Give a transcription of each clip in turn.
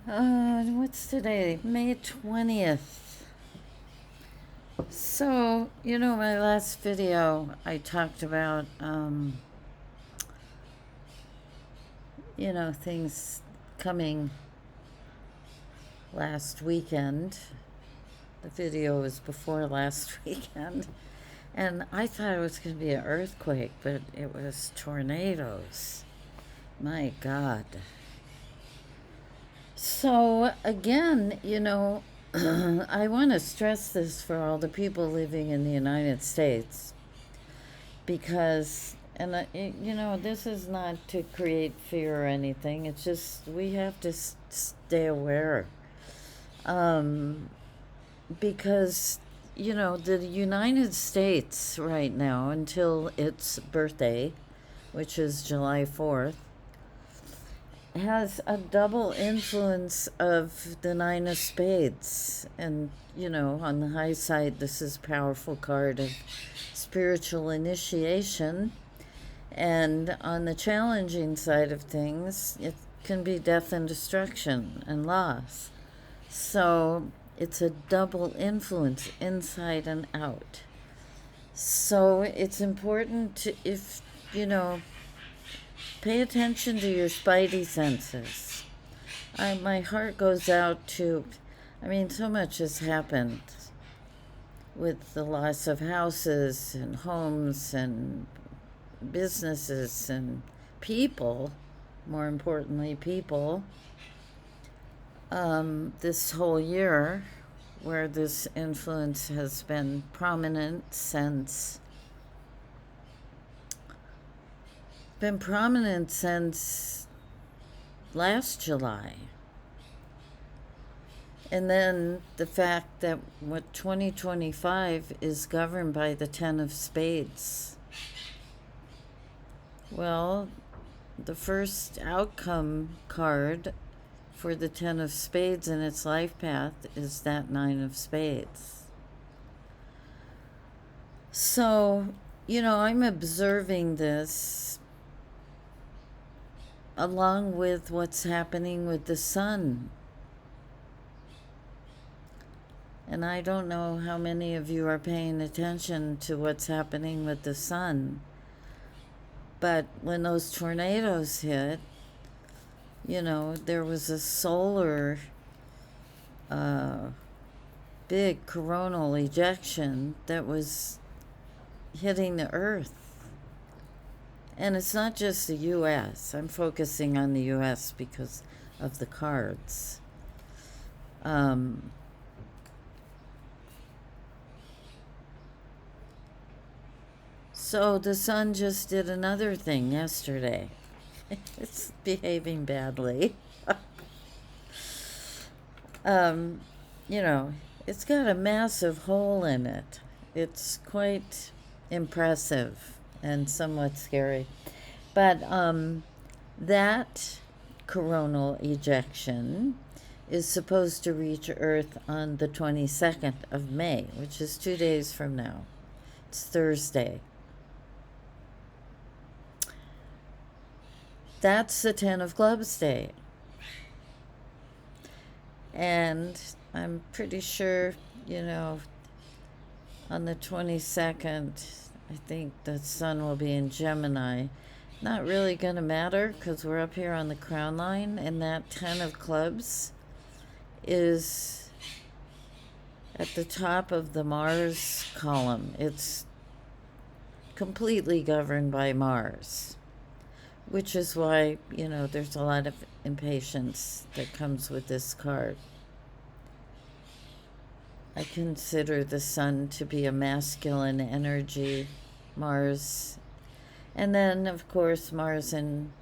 What's today? May 20th. So, my last video, I talked about, things coming last weekend. The video was before last weekend. And I thought it was going to be an earthquake, but it was tornadoes. My God. So, again, I want to stress this for all the people living in the United States because, this is not to create fear or anything. It's just we have to stay aware. Um, because, the United States right now, until its birthday, which is July 4th, has a double influence of the Nine of Spades. And, on the high side, this is a powerful card of spiritual initiation. And on the challenging side of things, it can be death and destruction and loss. So it's a double influence, inside and out. So it's important to, if, pay attention to your spidey senses. My heart goes out to, so much has happened with the loss of houses and homes and businesses and people, more importantly, people, this whole year, where this influence has been prominent since last July. And then the fact that what 2025 is governed by the Ten of Spades. Well, the first outcome card for the Ten of Spades in its life path is that Nine of Spades. So, I'm observing this along with what's happening with the sun. And I don't know how many of you are paying attention to what's happening with the sun. But when those tornadoes hit, there was a solar big coronal ejection that was hitting the earth. And it's not just the U.S. I'm focusing on the U.S. because of the cards. So the sun just did another thing yesterday. It's behaving badly. It's got a massive hole in it. It's quite impressive and somewhat scary. But that coronal ejection is supposed to reach Earth on the 22nd of May, which is 2 days from now. It's Thursday. That's the Ten of Clubs Day. And I'm pretty sure, on the 22nd, I think the sun will be in Gemini. Not really going to matter because we're up here on the crown line, and that Ten of Clubs is at the top of the Mars column. It's completely governed by Mars, which is why, there's a lot of impatience that comes with this card. I consider the sun to be a masculine energy, Mars. And then, of course, Mars and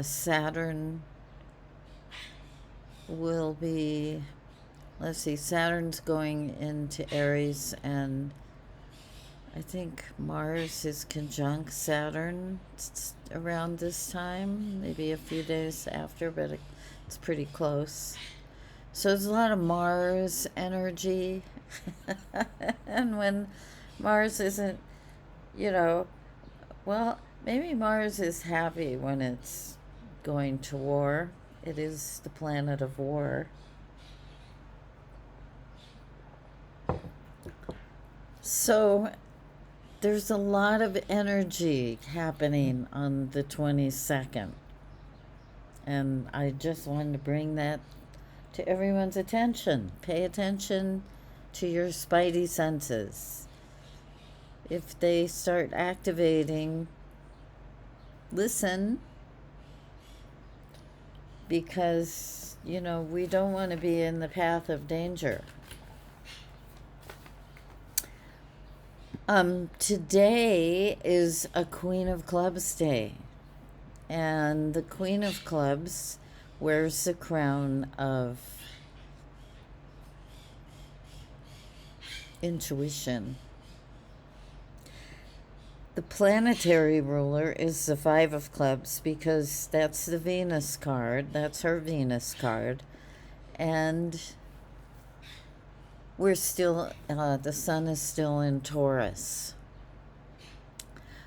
Saturn will be, Saturn's going into Aries, and I think Mars is conjunct Saturn around this time, maybe a few days after, but it's pretty close. So there's a lot of Mars energy. And when Mars isn't, well, maybe Mars is happy when it's going to war It is the planet of war. So there's a lot of energy happening on the 22nd. And I just wanted to bring that to everyone's attention. Pay attention to your spidey senses. If they start activating, listen, because, we don't want to be in the path of danger. Today is a Queen of Clubs day, and the Queen of Clubs wears the crown of intuition. The planetary ruler is the Five of Clubs because that's the Venus card. That's her Venus card. And we're still, the sun is still in Taurus.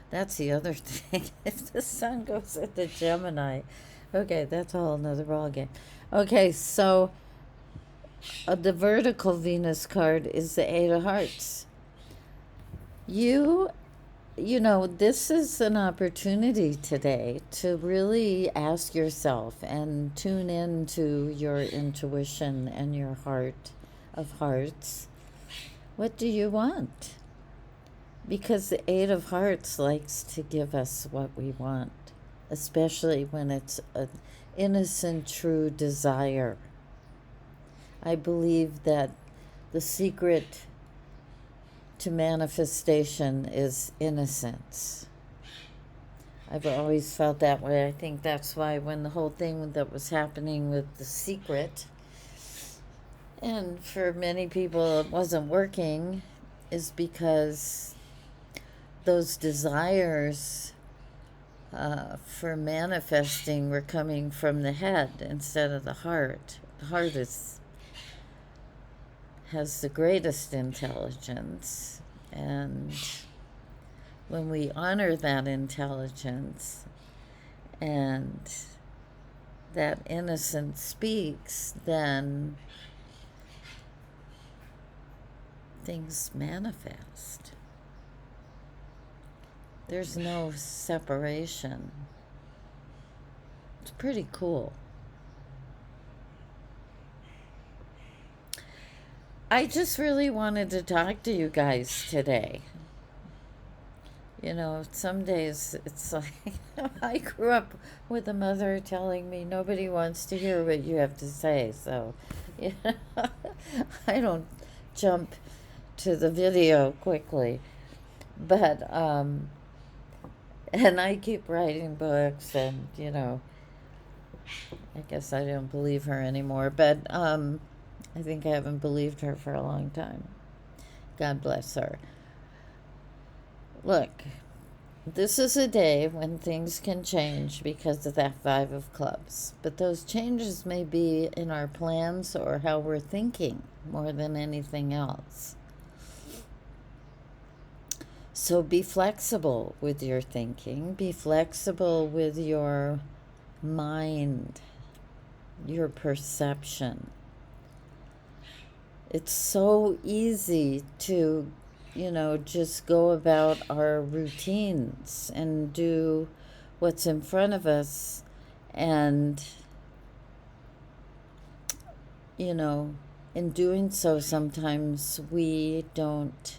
That's the other thing. If the sun goes into Gemini, okay, that's a whole nother ballgame. Okay, so the vertical Venus card is the Eight of Hearts. This is an opportunity today to really ask yourself and tune into your intuition and your heart of hearts. What do you want? Because the Eight of Hearts likes to give us what we want, especially when it's an innocent, true desire. I believe that the secret to manifestation is innocence. I've always felt that way. I think that's why when the whole thing that was happening with The Secret, and for many people it wasn't working, is because those desires for manifesting were coming from the head instead of the heart. The heart has the greatest intelligence, and when we honor that intelligence and that innocence speaks, then things manifest. There's no separation. It's pretty cool. I just really wanted to talk to you guys today. Some days it's like, I grew up with a mother telling me nobody wants to hear what you have to say. So, I don't jump to the video quickly. But, and I keep writing books and, I guess I don't believe her anymore. But, I think I haven't believed her for a long time. God bless her. Look, this is a day when things can change because of that Five of Clubs. But those changes may be in our plans or how we're thinking more than anything else. So be flexible with your thinking. Be flexible with your mind, your perception. It's so easy to, just go about our routines and do what's in front of us. And, in doing so, sometimes we don't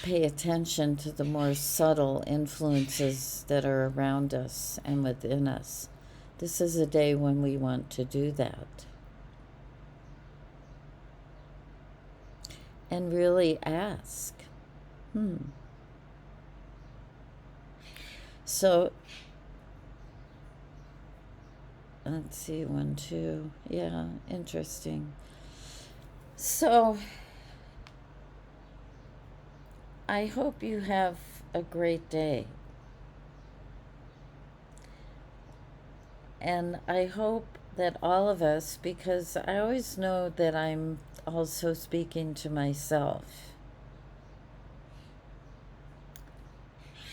pay attention to the more subtle influences that are around us and within us. This is a day when we want to do that. And really ask. So, let's see, 1, 2. Yeah, interesting. So, I hope you have a great day. And I hope that all of us, because I always know that I'm also speaking to myself.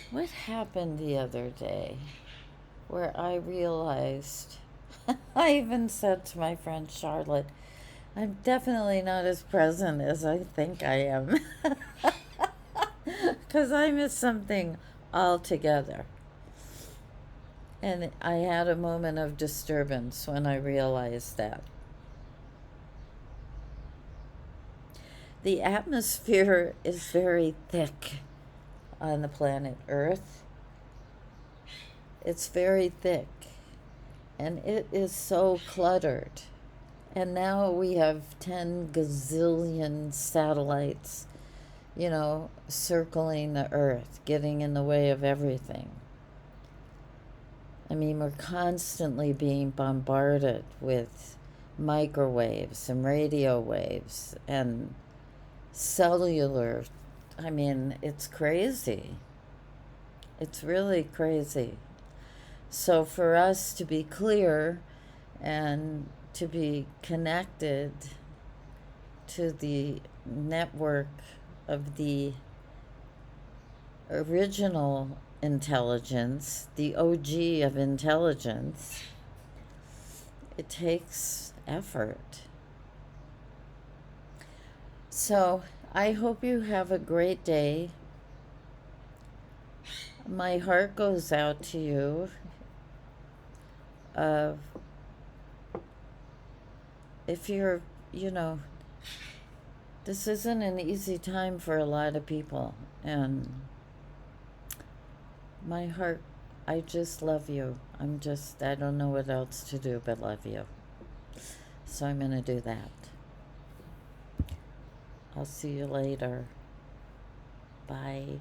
What happened the other day? where I realized, I even said to my friend Charlotte, I'm definitely not as present as I think I am. Because I missed something altogether. And I had a moment of disturbance when I realized that. The atmosphere is very thick on the planet Earth. It's very thick. And it is so cluttered. And now we have 10 gazillion satellites, circling the Earth, getting in the way of everything. I mean, we're constantly being bombarded with microwaves and radio waves and cellular. I mean, it's crazy. It's really crazy. So, for us to be clear and to be connected to the network of the original intelligence, the OG of intelligence, it takes effort. So I hope you have a great day. My heart goes out to you. If you're, this isn't an easy time for a lot of people. And my heart, I just love you. I don't know what else to do but love you. So I'm going to do that. I'll see you later. Bye.